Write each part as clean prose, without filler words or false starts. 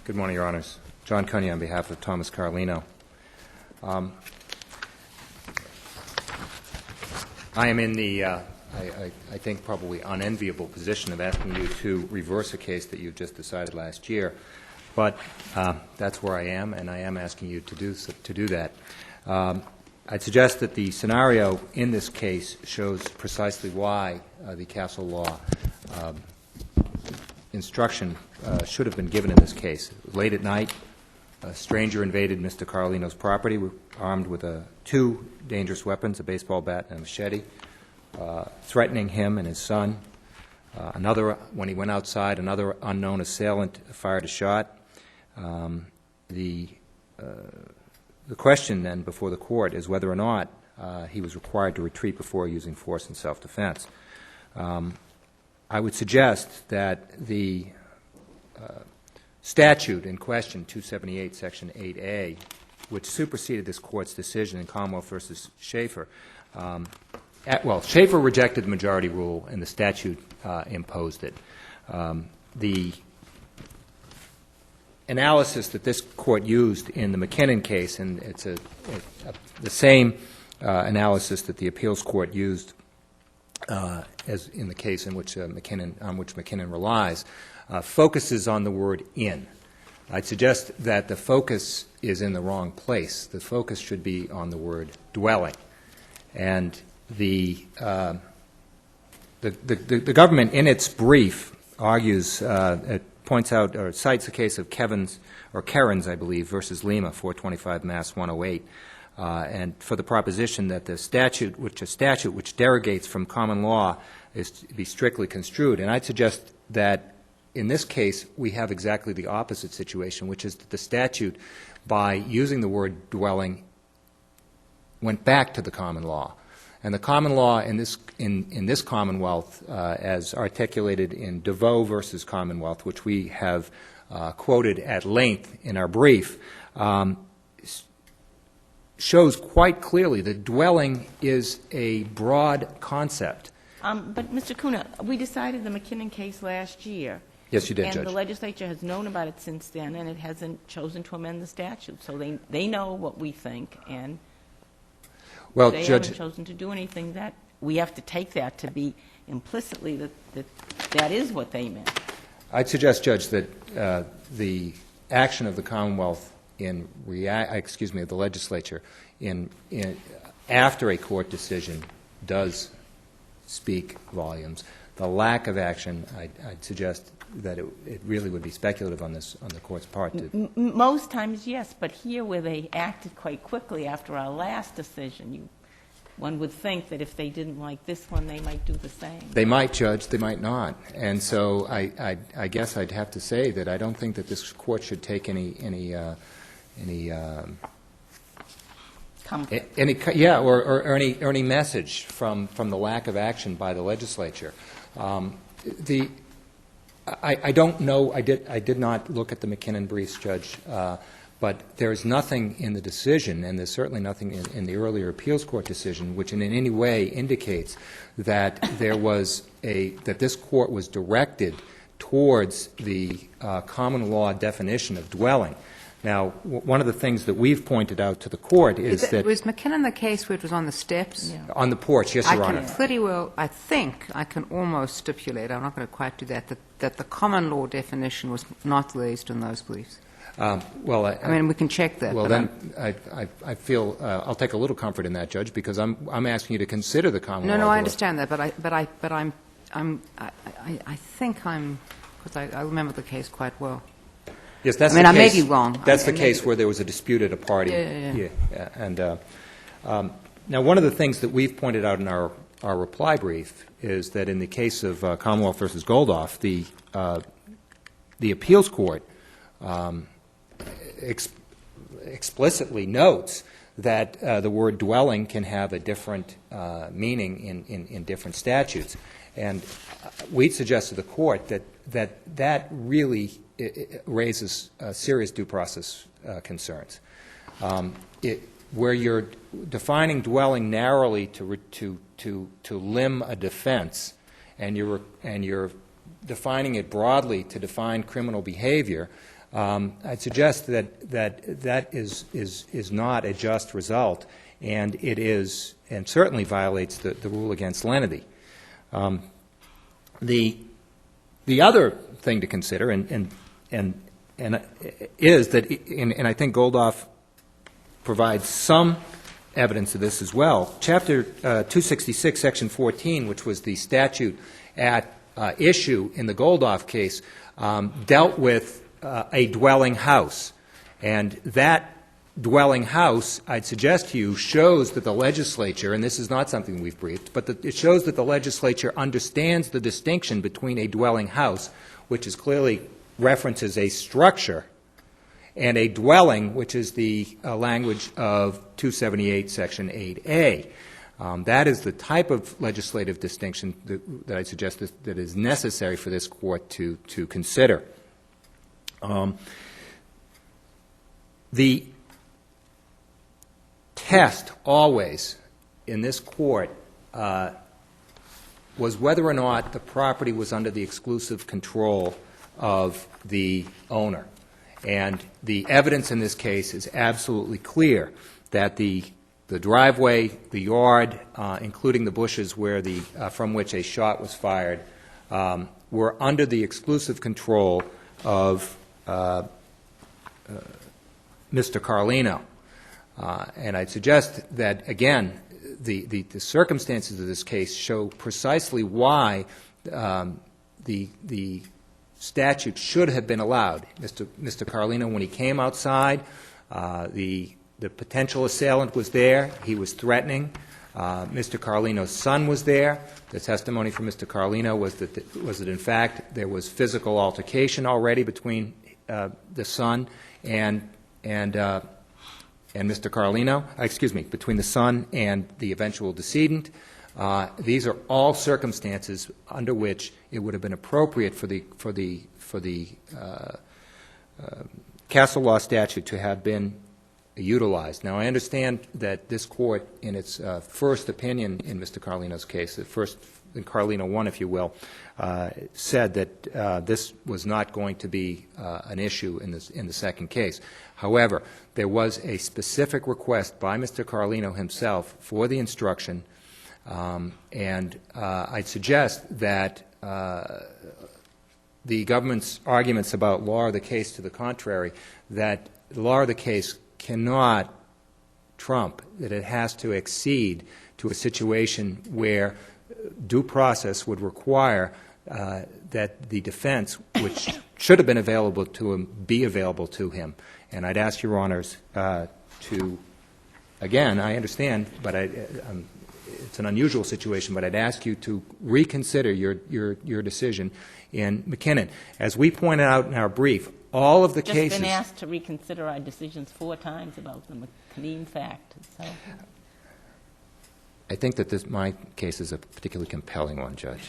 Good morning, Your Honors. John Cunny on behalf of Thomas Carlino. I am in the, I think, probably unenviable position of asking you to reverse a case that you just decided last year, but that's where I am, and I am asking you to do that. I'd suggest that the scenario in this case shows precisely why the Castle Law instruction should have been given in this case. It was late at night. A stranger invaded Mr. Carlino's property armed with two dangerous weapons, a baseball bat and a machete, threatening him and his son. When he went outside, another unknown assailant fired a shot. The question then before the court is whether or not he was required to retreat before using force in self-defense. I would suggest that the statute in question, 278, Section 8A, which superseded this Court's decision in Commonwealth versus Schaefer, Schaefer rejected the majority rule and the statute imposed it. The analysis that this Court used in the McKinnon case, and it's the same analysis that the appeals court used as in the case in which McKinnon relies, focuses on the word "in." I'd suggest that the focus is in the wrong place. The focus should be on the word "dwelling," and the government, in its brief, argues, it points out or cites the case of Kearns, I believe, versus Lima, 425 Mass 108. And for the proposition that the statute which derogates from common law is to be strictly construed. And I'd suggest that in this case we have exactly the opposite situation, which is that the statute, by using the word dwelling, went back to the common law. And the common law in this Commonwealth, as articulated in DeVoe versus Commonwealth, which we have quoted at length in our brief, shows quite clearly that dwelling is a broad concept. But, Mr. Kuna, we decided the McKinnon case last year. Yes, you did, Judge. And the legislature has known about it since then, and it hasn't chosen to amend the statute. So they know what we think, and they haven't chosen to do anything. That we have to take that to be implicitly that is what they meant. I'd suggest, Judge, that the action of the Commonwealth of the legislature after a court decision does speak volumes. The lack of action, I'd suggest that it really would be speculative on the court's part. Most times, yes, but here where they acted quite quickly after our last decision, one would think that if they didn't like this one, they might do the same. They might, Judge. They might not. And so I guess I'd have to say that I don't think that this court should take any message from the lack of action by the legislature. I don't know. I did not look at the McKinnon briefs, Judge, but there is nothing in the decision, and there's certainly nothing in the earlier appeals court decision, which in any way indicates that that this court was directed towards the common law definition of dwelling. Now, one of the things that we've pointed out to the court is that... Was McKinnon the case where it was on the steps? Yeah. On the porch, yes, Your Honor. I can pretty well, I think, I can almost stipulate, I'm not going to quite do that the common law definition was not raised in those briefs. I mean, we can check that. Well, then I feel I'll take a little comfort in that, Judge, because I'm asking you to consider the common law. No, I understand that, but I think because I remember the case quite well. Yes, that's I may be wrong. That's the case where there was a dispute at a party. Yeah. And now, one of the things that we've pointed out in our reply brief is that in the case of Commonwealth versus Goldoff, the appeals court explicitly notes that the word dwelling can have a different meaning in different statutes. And we'd suggest to the court that really raises serious due process concerns. Where you're defining dwelling narrowly to limb a defense, and you're defining it broadly to define criminal behavior, I'd suggest that is not a just result, and it is, and certainly violates the rule against lenity. The other thing to consider, and is that, and I think Goldoff provides some evidence of this as well. Chapter 266, Section 14, which was the statute at issue in the Goldoff case, dealt with a dwelling house. And that dwelling house, I'd suggest to you, shows that the legislature, and this is not something we've briefed, but it shows that the legislature understands the distinction between a dwelling house, which is clearly references a structure, and a dwelling, which is the language of 278, Section 8A. That is the type of legislative distinction that I suggest that is necessary for this Court to consider. The test always in this Court was whether or not the property was under the exclusive control of the owner. And the evidence in this case is absolutely clear that the driveway, the yard, including the bushes where from which a shot was fired, were under the exclusive control of Mr. Carlino. And I'd suggest that, again, the circumstances of this case show precisely why the statute should have been allowed. Mr. Carlino, when he came outside, the potential assailant was there. He was threatening. Mr. Carlino's son was there. The testimony from Mr. Carlino was that in fact there was physical altercation already between the son and Mr. Carlino. Excuse me, between the son and the eventual decedent. These are all circumstances under which it would have been appropriate for the Castle Law statute to have been utilized. Now, I understand that this Court, in its first opinion in Mr. Carlino's case, the first in Carlino 1, if you will, said that this was not going to be an issue in the second case. However, there was a specific request by Mr. Carlino himself for the instruction. And I'd suggest that the government's arguments about law of the case to the contrary, that the law of the case cannot trump, that it has to accede to a situation where due process would require that the defense, which should have been available to him, be available to him. And I'd ask Your Honors to, again, I understand, but it's an unusual situation, but I'd ask you to reconsider your decision in McKinnon. As we pointed out in our brief, all of the cases... Just been asked to reconsider our decisions 4 times about the McKinnon fact. So. I think that my case is a particularly compelling one, Judge.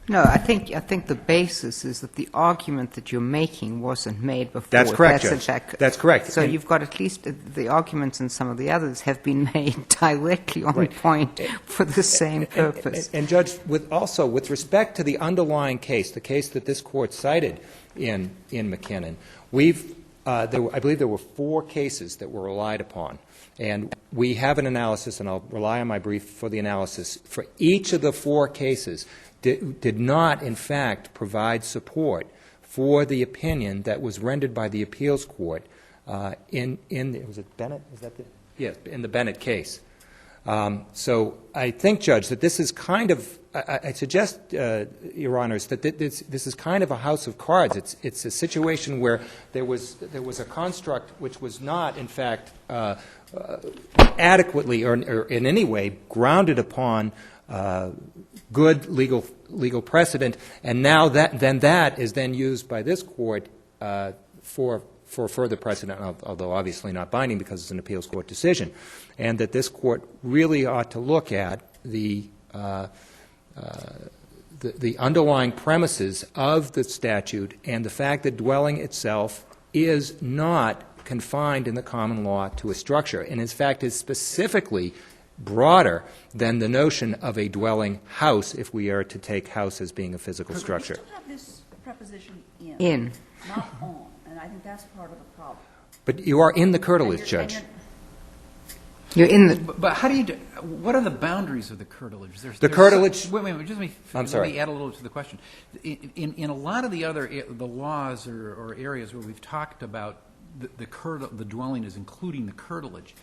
No, I think the basis is that the argument that you're making wasn't made before. That's correct, Judge. That's correct. So you've got at least the arguments in some of the others have been made directly on point for the same purpose. And Judge, with respect to the underlying case, the case that this Court cited in McKinnon, I believe there were 4 cases that were relied upon. And we have an analysis, and I'll rely on my brief for the analysis. For each of the 4 cases, did not, in fact, provide support for the opinion that was rendered by the appeals court in was it Bennett? Is that in the Bennett case. So I think, Judge, that this is kind of I suggest, Your Honors, that this is kind of a house of cards. It's a situation where there was a construct which was not, in fact, adequately or in any way grounded upon good legal precedent, and now that is then used by this Court for further precedent, although obviously not binding because it's an appeals court decision, and that this Court really ought to look at the underlying premises of the statute and the fact that dwelling itself is not confined in the common law to a structure, and in fact is specifically broader than the notion of a dwelling house if we are to take house as being a physical structure. We still have this position In. not on, and I think that's part of the problem. But you are in the curtilage, Judge. You're in the. But how do you what are the boundaries of the curtilage? The curtilage. Wait, just I'm sorry. Let me add a little to the question. In a lot of the other the laws or areas where we've talked about the dwelling as including the curtilage,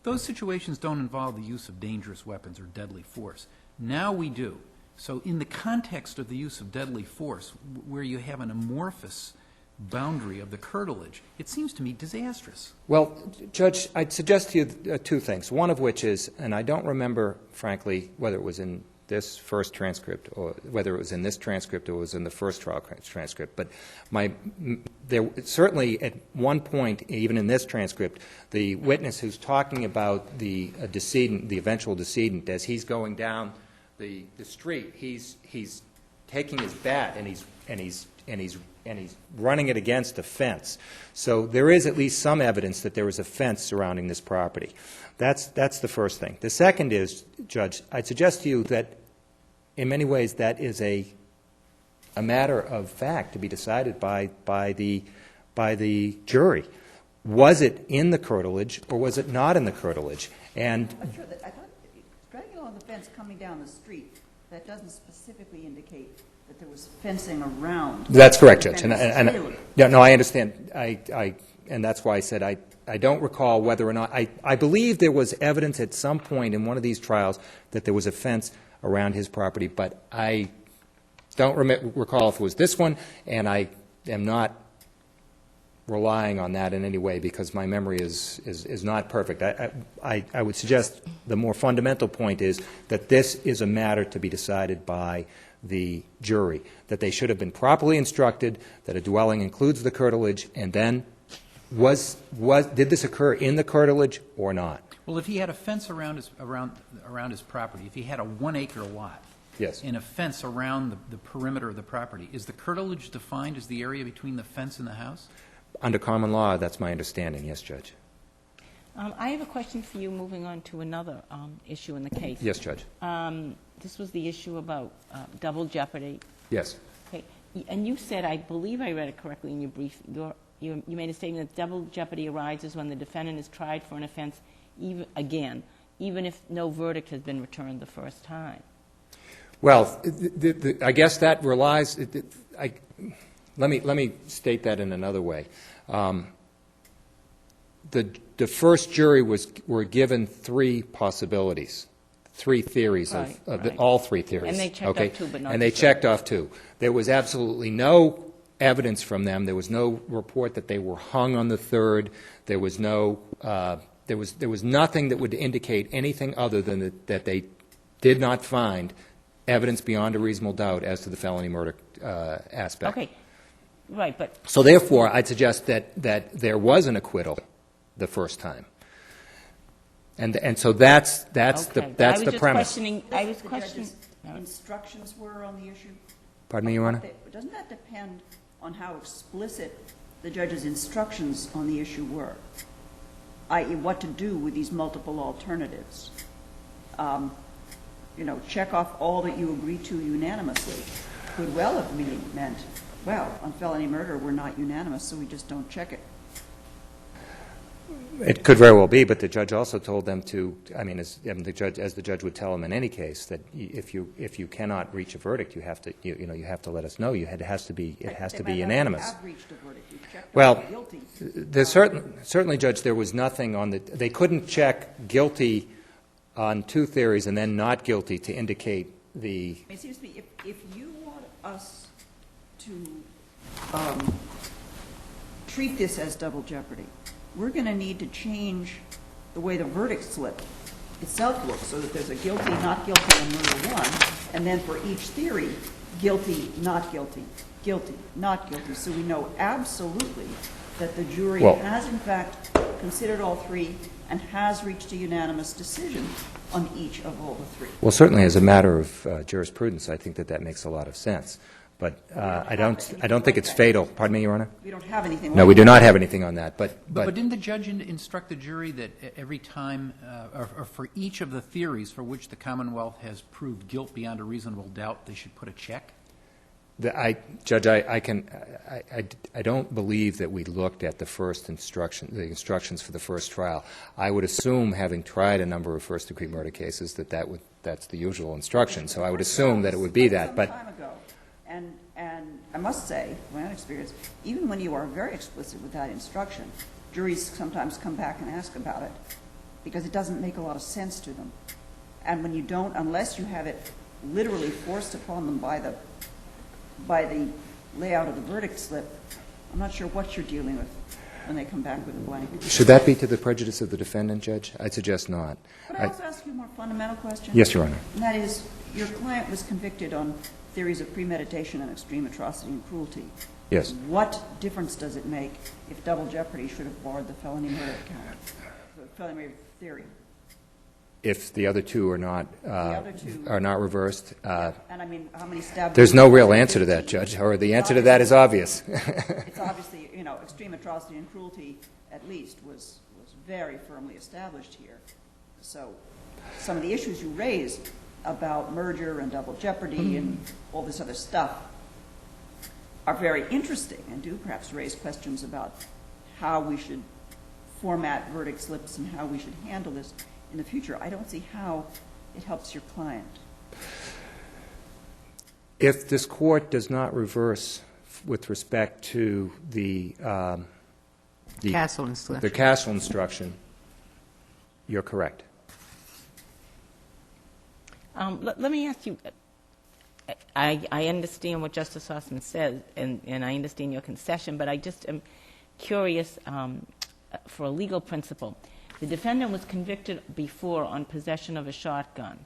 those situations don't involve the use of dangerous weapons or deadly force. Now we do. So in the context of the use of deadly force, where you have an amorphous boundary of the curtilage, it seems to me disastrous. Well, Judge, I'd suggest to you two things, one of which is, and I don't remember, frankly, whether it was in this first transcript or whether it was in this transcript or was in the first trial transcript, but there certainly at one point, even in this transcript, the witness who's talking about the decedent, the eventual decedent, as he's going down the street, he's taking his bat and he's running it against a fence. So there is at least some evidence that there was a fence surrounding this property. That's the first thing. The second is, Judge, I'd suggest to you that in many ways that is a matter of fact to be decided by the jury. Was it in the curtilage or was it not in the curtilage? And I'm sure that I thought dragging along the fence coming down the street, that doesn't specifically indicate that there was fencing around. that's correct, Judge. And yeah, no, I understand. And that's why I said I don't recall whether or not I believe there was evidence at some point in one of these trials that there was a fence around his property, but I don't recall if it was this one, and I am not relying on that in any way because my memory is not perfect. I would suggest the more fundamental point is that this is a matter to be decided by the jury, that they should have been properly instructed that a dwelling includes the curtilage, and then did this occur in the curtilage or not? Well, if he had a fence around his property, if he had a 1 acre lot, yes, and a fence around the perimeter of the property, is the curtilage defined as the area between the fence and the house? Under common law, that's my understanding, yes, Judge. I have a question for you moving on to another issue in the case. Yes, Judge. This was the issue about double jeopardy. Yes. Okay. And you said, I believe I read it correctly in your brief, you made a statement that double jeopardy arises when the defendant is tried for an offense even if no verdict has been returned the first time. Well, I guess that relies. Let me state that in another way. The first jury were given three possibilities, three theories right. All three theories. And they checked off two, but not. And they checked off two. There was absolutely no evidence from them. There was no report that they were hung on the third. There was no. There was nothing that would indicate anything other than that they did not find evidence beyond a reasonable doubt as to the felony murder aspect. Okay. Right, but so therefore, I'd suggest that there was an acquittal the first time, and so that's okay. the premise. I was questioning instructions were on the issue. Pardon me, Your Honor? Doesn't that depend on how explicit the judge's instructions on the issue were, i.e., what to do with these multiple alternatives? Check off all that you agree to unanimously could well have meant, well, on felony murder, we're not unanimous, so we just don't check it. It could very well be, but the judge also told them to. I mean, as the judge would tell them in any case, that if you cannot reach a verdict, you have to you have to let us know. It has to be unanimous. Have reached a verdict. You've checked well, guilty. There's certainly, Judge, there was nothing on the. They couldn't check guilty on two theories and then not guilty to indicate the. It seems to me if you want us to treat this as double jeopardy, we're going to need to change the way the verdict slip itself looks so that there's a guilty, not guilty on murder one, and then for each theory, guilty, not guilty, guilty, not guilty. So we know absolutely that the jury has, in fact, considered all three and has reached a unanimous decision on each of all the three. Well, certainly as a matter of jurisprudence, I think that makes a lot of sense. But I don't think it's fatal. Pardon me, Your Honor? We don't have anything. No, we do not have anything on that. But didn't the judge instruct the jury that every time, or for each of the theories for which the Commonwealth has proved guilt beyond a reasonable doubt, they should put a check? Judge, I don't believe that we looked at the instructions for the first trial. I would assume, having tried a number of first-degree murder cases, that's the usual instruction. So I would assume that it would be that. But some time ago, and I must say, from my own experience, even when you are very explicit with that instruction, juries sometimes come back and ask about it because it doesn't make a lot of sense to them. And when you don't, unless you have it literally forced upon them by the layout of the verdict slip, I'm not sure what you're dealing with when they come back with a blank. should that be to the prejudice of the defendant, Judge? I'd suggest not. Could I also ask you a more fundamental question? Yes, Your Honor. And that is, your client was convicted on theories of premeditation and extreme atrocity and cruelty. Yes. What difference does it make if double jeopardy should have barred the felony murder count, the felony murder theory? If the other two are not reversed, And I mean, how many stab there's no real answer to that, Judge, or the answer to that is obvious. It's obviously, extreme atrocity and cruelty, at least, was very firmly established here. So some of the issues you raised about merger and double jeopardy and all this other stuff are very interesting and do perhaps raise questions about how we should format verdict slips and how we should handle this in the future. I don't see how it helps your client. If this Court does not reverse with respect to the Castle instruction. the Castle instruction, you're correct. Let me ask you, I understand what Justice Osman says, and I understand your concession, but I just am curious for a legal principle. The defendant was convicted before on possession of a shotgun.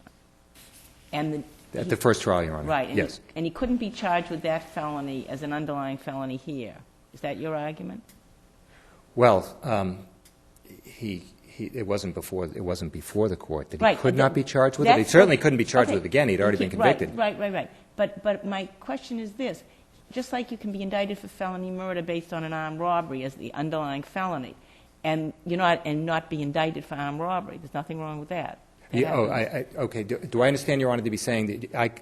And At the first trial, Your Honor. Right. Yes. And he couldn't be charged with that felony as an underlying felony here. Is that your argument? Well, it wasn't before the Court that he Right. could not be charged with it. He certainly couldn't be charged with it again. He'd already been convicted. Right. But my question is this. Just like you can be indicted for felony murder based on an armed robbery as the underlying felony, and not be indicted for armed robbery. There's nothing wrong with that. Okay. Do I understand, Your Honor, to be saying that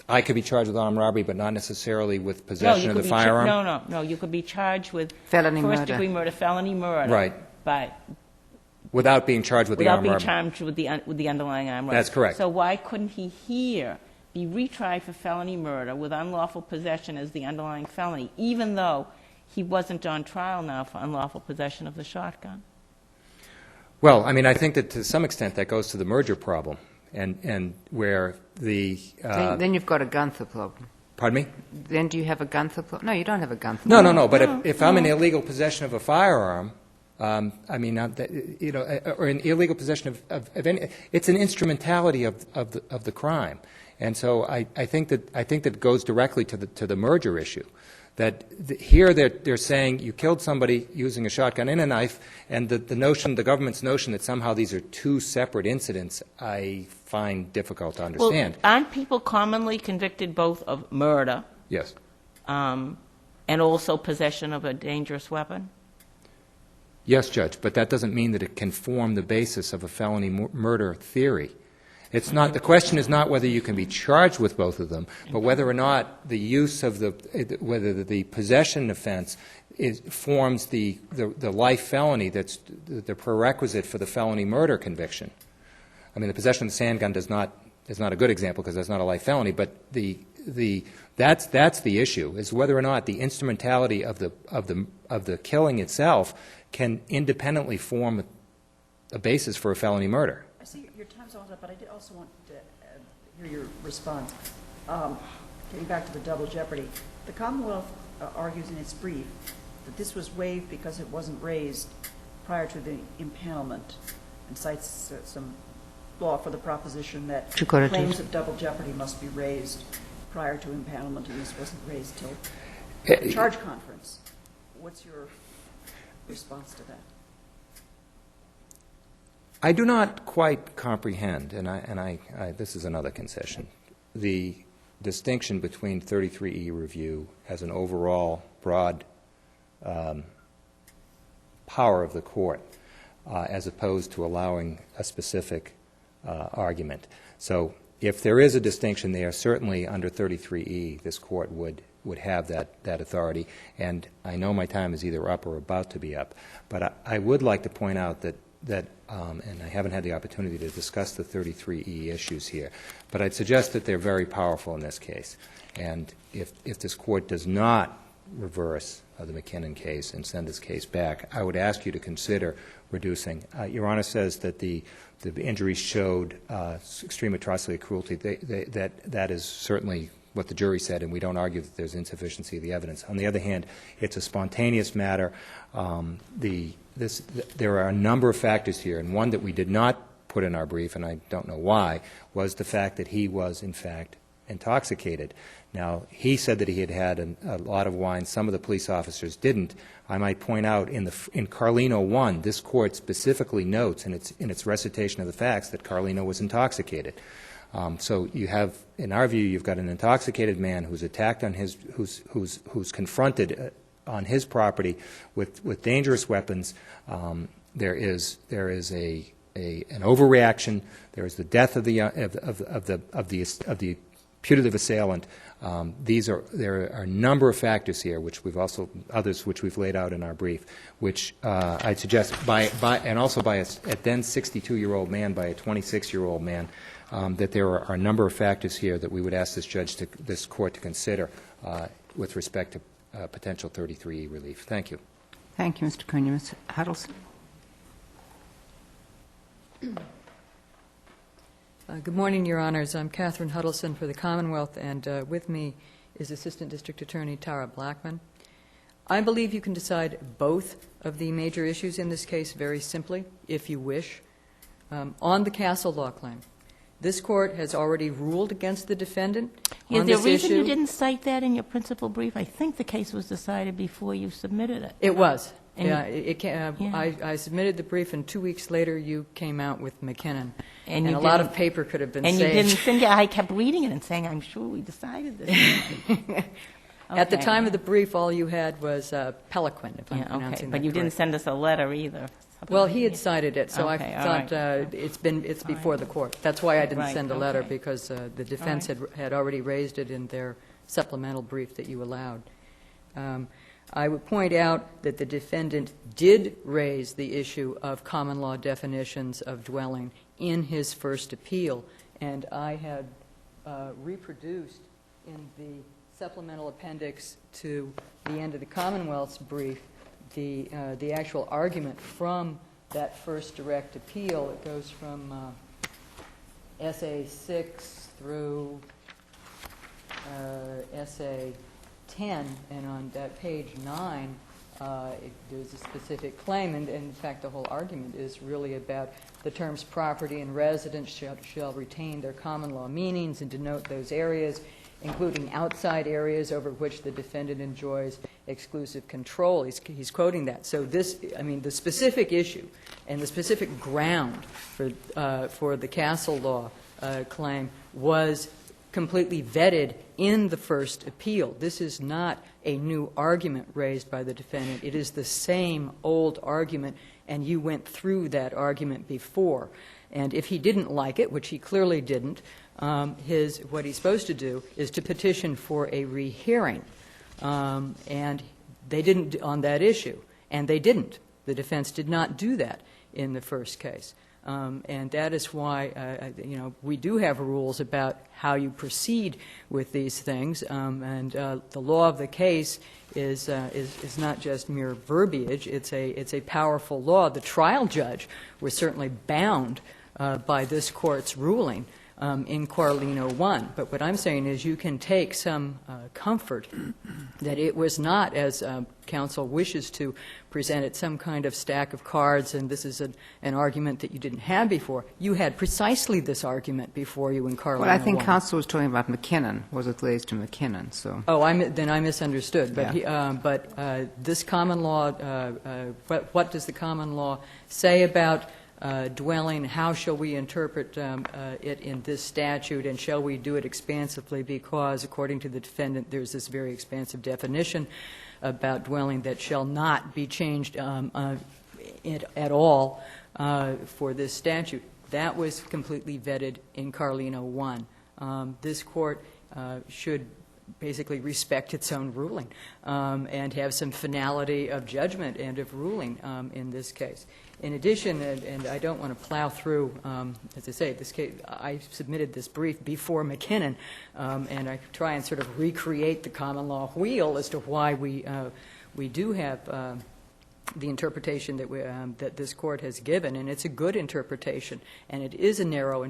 I could be charged with armed robbery, but not necessarily with possession of the firearm? No. You could be charged with Felony first-degree murder, felony murder. Right. But Without being charged with the armed robbery. Without being charged with the underlying armed robbery. That's correct. So why couldn't he here be retried for felony murder with unlawful possession as the underlying felony, even though he wasn't on trial now for unlawful possession of the shotgun? Well, I mean, I think that to some extent that goes to the merger problem, and where the... Then you've got a Gunther problem. Pardon me? Then do you have a Gunther problem? No, you don't have a Gunther No, problem. but if I'm in illegal possession of a firearm, I mean, or in illegal possession of any... It's an instrumentality of the crime. And so I think that goes directly to the merger issue. That here they're saying you killed somebody using a shotgun and a knife, and the government's notion that somehow these are two separate incidents, I find difficult to understand. Well, aren't people commonly convicted both of murder? Yes. And also possession of a dangerous weapon? Yes, Judge, but that doesn't mean that it can form the basis of a felony murder theory. It's not, the question is not whether you can be charged with both of them, but whether or not the use of whether the possession offense forms the life felony that's the prerequisite for the felony murder conviction. I mean, the possession of the handgun is not a good example because that's not a life felony, but that's the issue, is whether or not the instrumentality of the killing itself can independently form a basis for a felony murder. I see your time's almost up, but I did also want to hear your response. Getting back to the double jeopardy, the Commonwealth argues in its brief that this was waived because it wasn't raised prior to the impanelment, and cites some law for the proposition that claims of double jeopardy must be raised prior to impanelment, and this wasn't raised till the charge conference. What's your response to that? I do not quite comprehend, and this is another concession, the distinction between 33E review as an overall broad power of the court as opposed to allowing a specific argument. So If there is a distinction there, certainly under 33E, this Court would have that authority. And I know my time is either up or about to be up, but I would like to point out that and I haven't had the opportunity to discuss the 33E issues here, but I'd suggest that they're very powerful in this case. And if this Court does not reverse the McKinnon case and send this case back, I would ask you to consider reducing. Your Honor says that the injuries showed extreme atrocity, cruelty. That is certainly what the jury said, and we don't argue that there's insufficiency of the evidence. On the other hand, it's a spontaneous matter. There are a number of factors here, and one that we did not put in our brief, and I don't know why, was the fact that he was, in fact, intoxicated. Now, he said that he had had a lot of wine. Some of the police officers didn't. I might point out in Carlino 1, this Court specifically notes in its recitation of the facts that Carlino was intoxicated. So you have, in our view, you've got an intoxicated man who's attacked on who's confronted on his property with dangerous weapons. There is an overreaction. There is the death of the putative assailant. There are a number of factors here, others which we've laid out in our brief, which I'd suggest and also by a then 62-year-old man, by a 26-year-old man, that there are a number of factors here that we would ask this Court to consider with respect to potential 33E relief. Thank you. Thank you, Mr. Cunha. Ms. Huddleston. Good morning, Your Honors. I'm Catherine Huddleston for the Commonwealth, and with me is Assistant District Attorney Tara Blackman. I believe you can decide both of the major issues in this case very simply, if you wish. On the Castle Law claim, this Court has already ruled against the defendant on this issue. Is there a reason you didn't cite that in your principal brief? I think the case was decided before you submitted it. It was. And I submitted the brief, and 2 weeks later you came out with McKinnon. And a lot of paper could have been saved. And you didn't think, I kept reading it and saying, I'm sure we decided this. At the time of the brief, all you had was Peliquin, if I'm pronouncing that But you didn't correct. send us a letter either. Well, he had cited it, so Okay, I all thought right. it's before the Court. That's why I didn't Right, send a letter, okay. because the defense had already raised it in their supplemental brief that you allowed. I would point out that the defendant did raise the issue of common law definitions of dwelling in his first appeal, and I had reproduced in the supplemental appendix to the end of the Commonwealth's brief the actual argument from that first direct appeal. It goes from SA 6 through SA 10, and on that page 9, there's a specific claim, and in fact the whole argument is really about the terms property and residence shall retain their common law meanings and denote those areas, including outside areas over which the defendant enjoys exclusive control. He's quoting that. So the specific issue and the specific ground for the Castle Law claim was completely vetted in the first appeal. This is not a new argument raised by the defendant. It is the same old argument, and you went through that argument before. And if he didn't like it, which he clearly didn't, what he's supposed to do is to petition for a rehearing. And they didn't on that issue, and they didn't. The defense did not do that in the first case. And that is why, we do have rules about how you proceed with these things. And the law of the case is not just mere verbiage. It's a powerful law. The trial judge was certainly bound by this Court's ruling in Carlino 1. But what I'm saying is you can take some comfort that it was not, as counsel wishes to present it, some kind of stack of cards, and this is an argument that you didn't have before. You had precisely this argument before you in Carlino 1. Well, I think counsel was talking about McKinnon. Was it raised to McKinnon? So. Oh, then I misunderstood. But, Yeah. This common law, what does the common law say about dwelling? How shall we interpret it in this statute, and shall we do it expansively? Because, according to the defendant, there's this very expansive definition about dwelling that shall not be changed at all for this statute. That was completely vetted in Carlino 1. This court should basically respect its own ruling and have some finality of judgment and of ruling in this case. In addition, and I don't want to plow through, as I say, this case, I submitted this brief before McKinnon, and I try and sort of recreate the common law wheel as to why we do have the interpretation that this court has given, and it's a good interpretation, and it is a narrower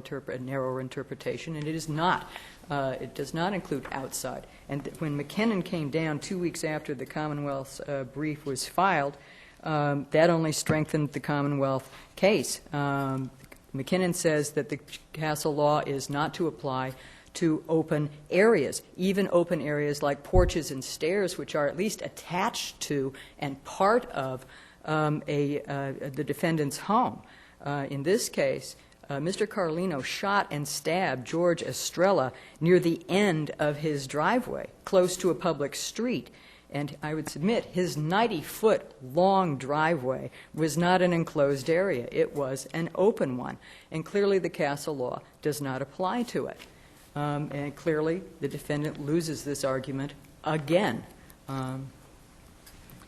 interpretation, and it is not. It does not include outside. And when McKinnon came down 2 weeks after the Commonwealth's brief was filed, that only strengthened the Commonwealth case. McKinnon says that the Castle law is not to apply to open areas, even open areas like porches and stairs, which are at least attached to and part of the defendant's home. In this case, Mr. Carlino shot and stabbed George Estrella near the end of his driveway, close to a public street. And I would submit his 90-foot-long driveway was not an enclosed area. It was an open one. And clearly the Castle law does not apply to it. And clearly the defendant loses this argument again.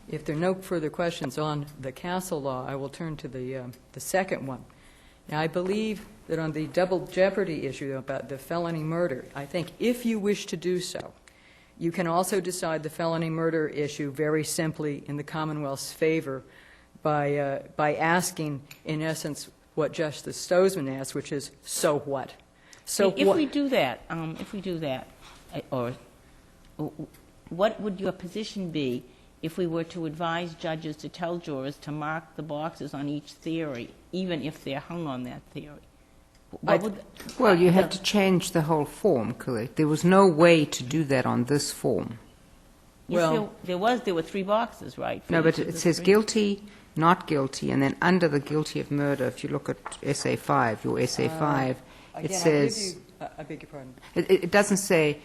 If there are no further questions on the Castle law, I will turn to the second one. Now, I believe that on the double jeopardy issue about the felony murder, I think if you wish to do so, you can also decide the felony murder issue very simply in the Commonwealth's favor by asking, in essence, what Justice Stozeman asked, which is, so what? So if we do that, or what would your position be if we were to advise judges to tell jurors to mark the boxes on each theory, even if they're hung on that theory? Well, you had to change the whole form, correct? There was no way to do that on this form. Yes, there were 3 boxes, right? No, but it says guilty, not guilty, and then under the guilty of murder, if you look at Essay 5, your Essay 5, it says... I beg your pardon. It doesn't say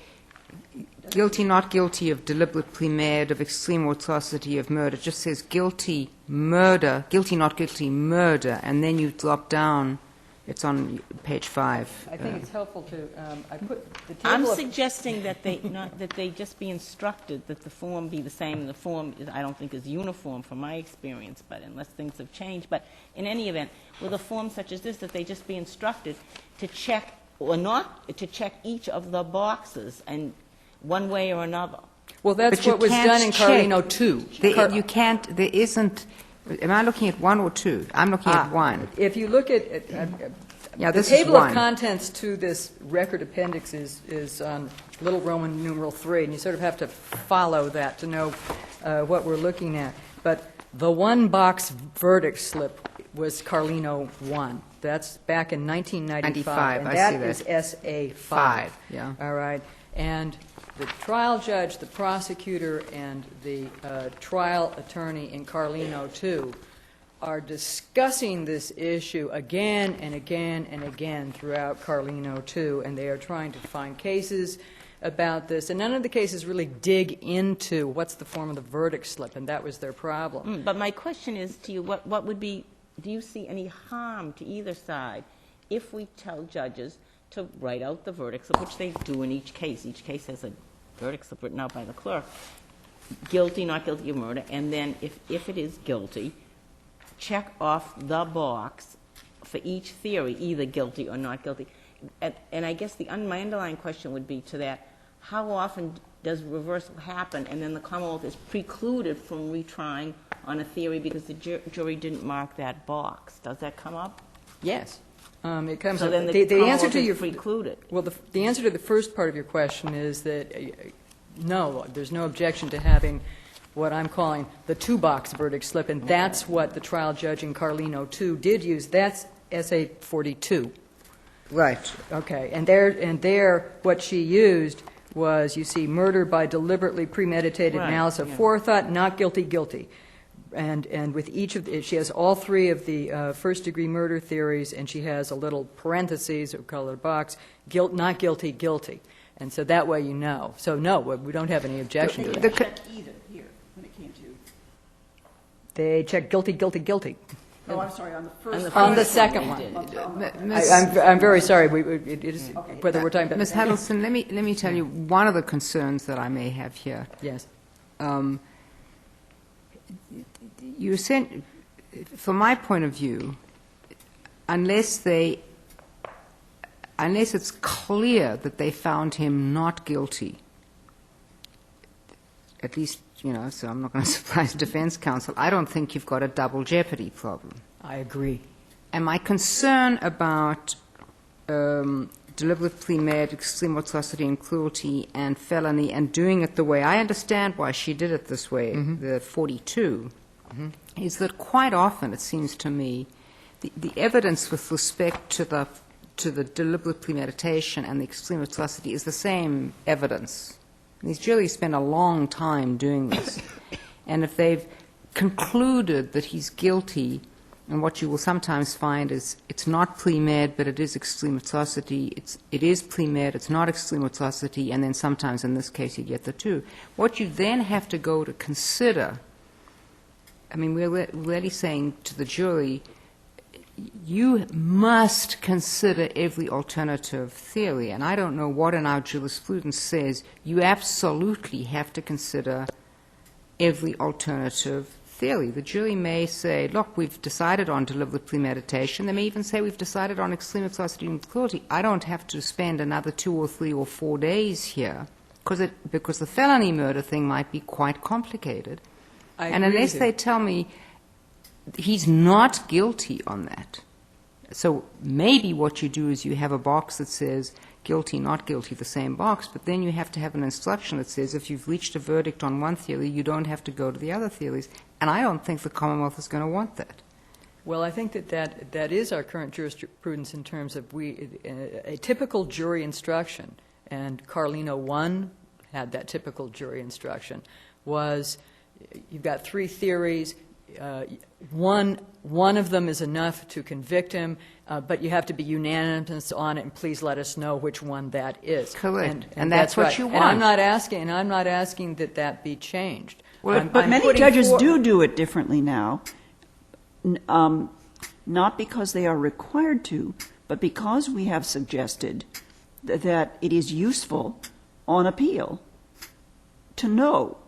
guilty, not guilty of deliberate premeditated, of extreme atrocity of murder. It just says guilty, murder, guilty, not guilty, murder, and then you drop down. It's on page 5. I think it's helpful to, I put the table I'm of... suggesting that they just be instructed that the form be the same. The form, I don't think, is uniform from my experience, but unless things have changed. But in any event, with a form such as this, that they just be instructed to check or not to check each of the boxes and one way or another. Well, that's what was done in Carlino 2. You can't, there isn't, am I looking at 1 or 2? I'm looking at 1. If you look at Yeah, the this table is of contents to this record appendix is on Little Roman numeral 3, and you sort of have to follow that to know what we're looking at. But the one-box verdict slip was Carlino 1. That's back in 1995. And that is SA 5. Yeah. All right. And the trial judge, the prosecutor, and the trial attorney in Carlino 2 are discussing this issue again and again and again throughout Carlino 2, and they are trying to find cases about this. And none of the cases really dig into what's the form of the verdict slip, and that was their problem. But my question is to you, what would be, do you see any harm to either side if we tell judges to write out the verdict slip, which they do in each case? Each case has a verdict slip written out by the clerk. Guilty, not guilty of murder, and then if it is guilty, check off the box for each theory, either guilty or not guilty. And I guess my underlying question would be to that, how often does reversal happen and then the Commonwealth is precluded from retrying on a theory because the jury didn't mark that box? Does that come up? Yes. It comes so up. Then the answer to your precluded. Well, the answer to the first part of your question is that no, there's no objection to having what I'm calling the 2-box verdict slip, and that's what the trial judge in Carlino 2 did use. That's SA 42. Right. Okay. And there, what she used was, you see, murder by deliberately premeditated malice of forethought, not guilty, guilty. And with each of she has all 3 of the first-degree murder theories, and she has a little parentheses or colored box, not guilty, guilty. And so that way you know. So no, we don't have any objection to that. Check either here when it came to. They check guilty, guilty, guilty. Oh, I'm sorry, on the first. On the second one. I'm very sorry, it is, whether we're talking about. Ms. Huddleston, let me tell you one of the concerns that I may have here. Yes. You sent, from my point of view, unless it's clear that they found him not guilty, at least, so I'm not going to surprise defense counsel, I don't think you've got a double jeopardy problem. I agree. And my concern about deliberate premeditated, extreme atrocity and cruelty and felony, and doing it the way I understand why she did it this way, the 42, is that quite often, it seems to me, the evidence with respect to the deliberate premeditation and the extreme atrocity is the same evidence. These juries spend a long time doing this. And if they've concluded that he's guilty, and what you will sometimes find is it's not pre-med, but it is extreme atrocity, it is pre-med, it's not extreme atrocity, and then sometimes in this case you get the two. What you then have to go to consider, I mean, we're really saying to the jury, you must consider every alternative theory. And I don't know what in our jurisprudence says you absolutely have to consider every alternative theory. The jury may say, look, we've decided on deliberate premeditation. They may even say we've decided on extreme atrocity and cruelty. I don't have to spend another 2 or 3 or 4 days here because the felony murder thing might be quite complicated. And unless they tell me he's not guilty on that. So maybe what you do is you have a box that says guilty, not guilty, the same box, but then you have to have an instruction that says if you've reached a verdict on one theory, you don't have to go to the other theories. And I don't think the Commonwealth is going to want that. Well, I think that is our current jurisprudence in terms of a typical jury instruction, and Carlino 1 had that typical jury instruction, was you've got 3 theories. One of them is enough to convict him, but you have to be unanimous on it, and please let us know which one that is. Correct. And that's what you want. And I'm not asking that be changed. Well, but many judges do it differently now, not because they are required to, but because we have suggested that it is useful on appeal to know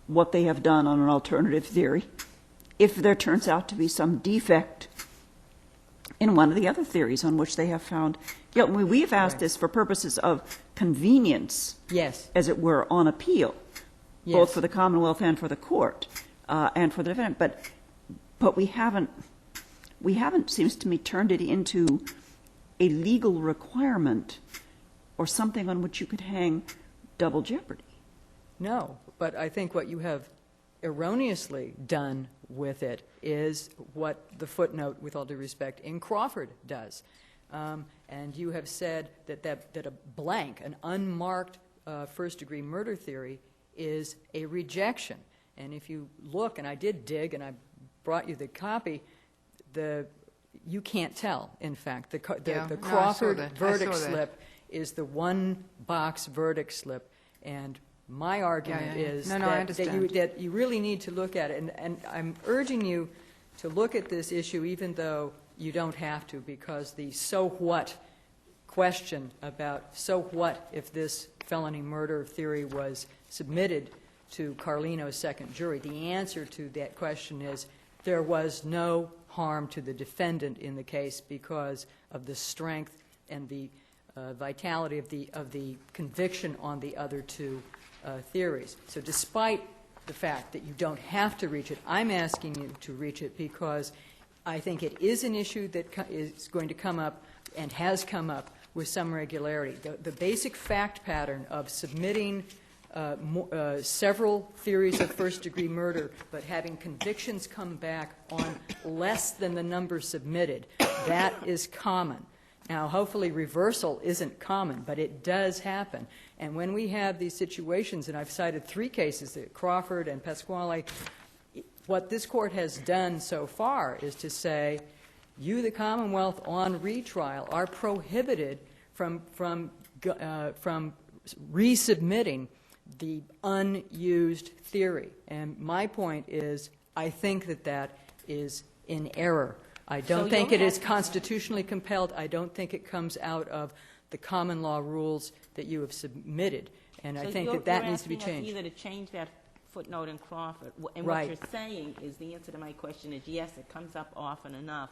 what they have done on an alternative theory if there turns out to be some defect in one of the other theories on which they have found guilt. We've asked this for purposes of convenience, yes, as it were, on appeal, yes, both for the Commonwealth and for the court and for the defendant. But we haven't, seems to me, turned it into a legal requirement or something on which you could hang double jeopardy. No, but I think what you have erroneously done with it is what the footnote, with all due respect, in Crawford does. And you have said that a blank, an unmarked first-degree murder theory is a rejection. And if you look, and I did dig, and I brought you the copy, you can't tell, in fact. The Crawford verdict slip is the one-box verdict slip, and my argument is that you really need to look at it, and I'm urging you to look at this issue even though you don't have to, because the so what question about so what if this felony murder theory was submitted to Carlino's second jury, the answer to that question is there was no harm to the defendant in the case because of the strength and the vitality of the conviction on the other 2 theories. So despite the fact that you don't have to reach it, I'm asking you to reach it because I think it is an issue that is going to come up and has come up with some regularity. The basic fact pattern of submitting several theories of first-degree murder but having convictions come back on less than the number submitted, that is common. Now, hopefully reversal isn't common, but it does happen. And when we have these situations, and I've cited 3 cases, Crawford and Pasquale, what this Court has done so far is to say, you, the Commonwealth, on retrial, are prohibited from resubmitting the unused theory. And my point is, I think that is in error. I So don't think you'll it is have- constitutionally compelled. I don't think it comes out of the common law rules that you have submitted. And I think that needs to be You're asking us changed. either to change that footnote in Crawford, and Right. what you're saying is, the answer to my question is, yes, it comes up often enough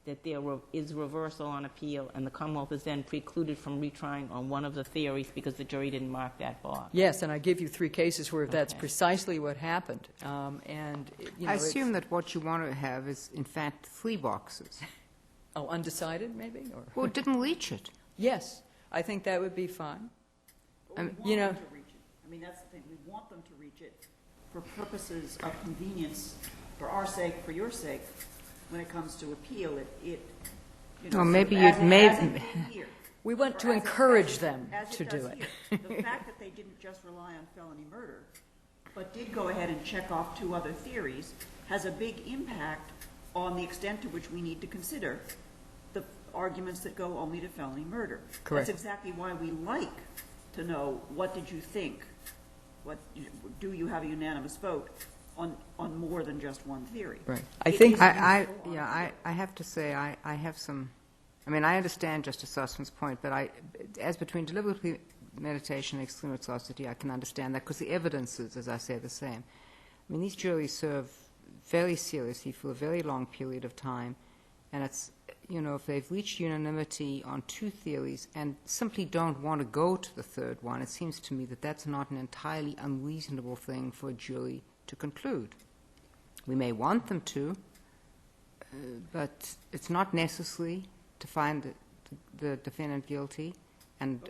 that there is reversal on appeal, and the Commonwealth is then precluded from retrying on one of the theories because the jury didn't mark that box. Yes, and I give you 3 cases where that's Okay. precisely what happened. And, you know, I it's- assume that what you want to have is, in fact, 3 boxes. Oh, undecided, maybe? Or Well, it didn't reach it. yes, I think that would be fine. But we want you know- them to reach it. I mean, that's the thing, we want them to reach it for purposes of convenience, for our sake, for your sake. When it comes to appeal, you know. Well, maybe so you'd as it- made- as it did here, We want or to as it- encourage as them as to do does it. here. The fact that they didn't just rely on felony murder, but did go ahead and check off 2 other theories, has a big impact on the extent to which we need to consider the arguments that go only to felony murder. Correct. That's exactly why we like to know, what did you think? Do you have a unanimous vote on more than just one theory? Right. I think I have to say, I have some, I mean, I understand Justice Sussman's point, but as between deliberate premeditation and extreme atrocity, I can understand that, because the evidence is, as I say, the same. I mean, these juries serve very seriously for a very long period of time, and it's, you know, if they've reached unanimity on 2 theories and simply don't want to go to the 3rd one, it seems to me that that's not an entirely unreasonable thing for a jury to conclude. We may want them to, but it's not necessary to find the defendant guilty. And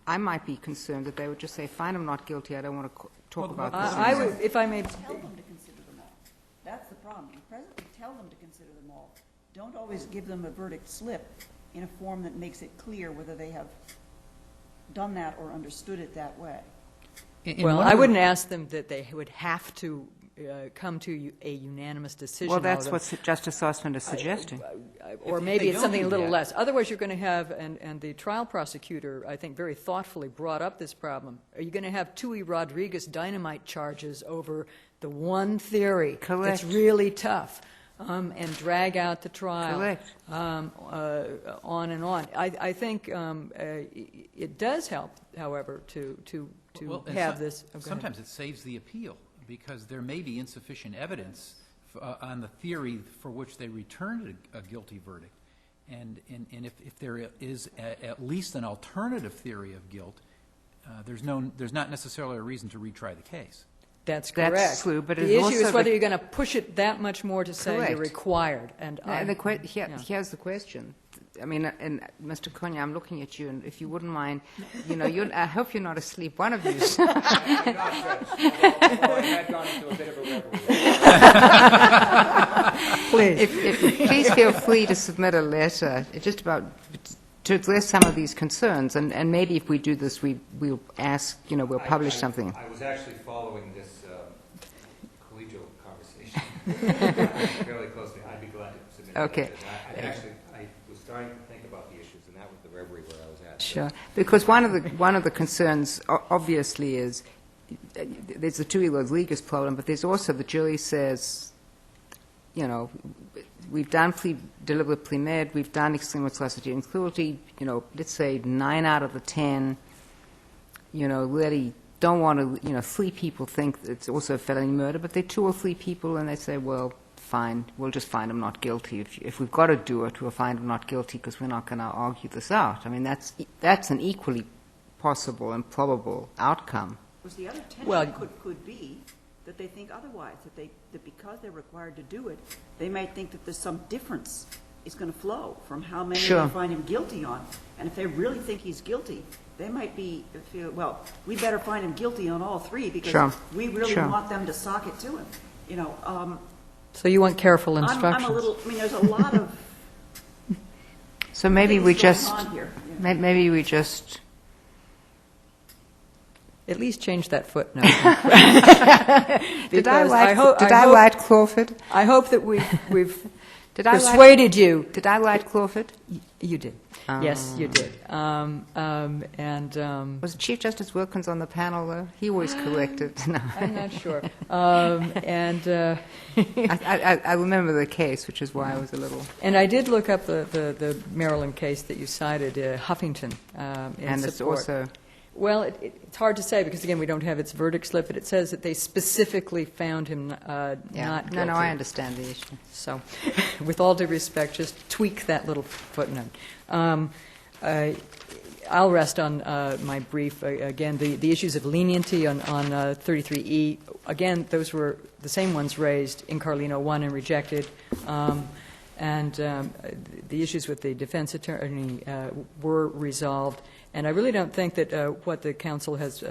I might be concerned that they would just say, fine, I'm not guilty, I don't want to talk about this. I would, if I may, Tell them to consider them all. That's the problem. You presently tell them to consider them all. Don't always give them a verdict slip in a form that makes it clear whether they have done that or understood it that way. well, I wouldn't ask them that they would have to come to a unanimous decision. Well, that's although- what Justice Sussman is suggesting. Or If maybe they it's don't something do a little that- less. Otherwise, you're going to have, and the trial prosecutor, I think, very thoughtfully brought up this problem. Are you going to have Tui Rodriguez dynamite charges over the one theory Correct. that's really tough, and drag out the trial? Correct. On and on. I think it does help, however, to Well, and have this. Oh, go ahead. sometimes it saves the appeal, because there may be insufficient evidence on the theory for which they returned a guilty verdict. And if there is at least an alternative theory of guilt, there's not necessarily a reason to retry the case. That's That's correct. true, but the it's issue also is whether the- you're going to push it that much more to say Correct. you're required. And Here's the question. I mean, and Mr. Konya, I'm looking at you, and if you wouldn't mind, you know, I hope you're not asleep. One of you. Although I had gone into a bit of a reverie. please. Please feel free to submit a letter, just about to address some of these concerns, and maybe if we do this, we'll ask, you know, we'll publish something. I was actually following this collegial conversation fairly closely. I'd be glad to submit. Okay. I was starting to think about the issues, and that was the reverie where I was at. Sure, because one of the concerns obviously is there's the Tui Rodriguez problem, but there's also the jury says, you know, we've done deliberate pre-med, we've done extreme atrocity and cruelty, you know, let's say 9 out of the 10, you know, really don't want to, you know, 3 people think it's also a felony murder, but they're 2 or 3 people, and they say, well, fine, we'll just find them not guilty. If we've got to do it, we'll find them not guilty because we're not going to argue this out. I mean, that's an equally possible and probable outcome. Because the other tension Well- could be that they think otherwise, that because they're required to do it, they might think that there's some difference is going to flow from how many Sure. they find him guilty on. And if they really think he's guilty, they might feel, well, we better find him guilty on all 3 because Sure. we really Sure. want them to sock it to him. You know, So you want careful I'm instructions. a little, I mean, there's a lot of So maybe things we going just, on here. Yeah. maybe we just, At least change that footnote. did I Because write hope- Crawford? I hope that we've Did I like, persuaded you. did I like Clawford? You did. Yes, you did. Was Chief Justice Wilkins on the panel, though? He always corrected. No. I'm not sure. I remember the case, which is why I was a little... And I did look up the Maryland case that you cited, Huffington, in And it's support. also... Well, it's hard to say because, again, we don't have its verdict slip, but it says that they specifically found him not guilty. No, I understand the issue. So, with all due respect, just tweak that little footnote. I'll rest on my brief. Again, the issues of leniency on 33E, again, those were the same ones raised in Carlino 1 and rejected. And the issues with the defense attorney were resolved. And I really don't think that what the counsel has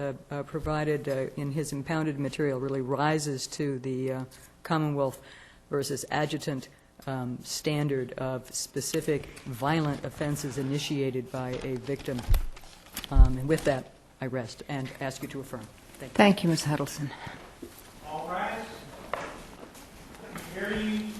provided in his impounded material really rises to the Commonwealth versus adjutant standard of specific violent offenses initiated by a victim. And with that, I rest and ask you to affirm. Thank you. Thank you, Ms. Huddleston. All rise. Hear ye,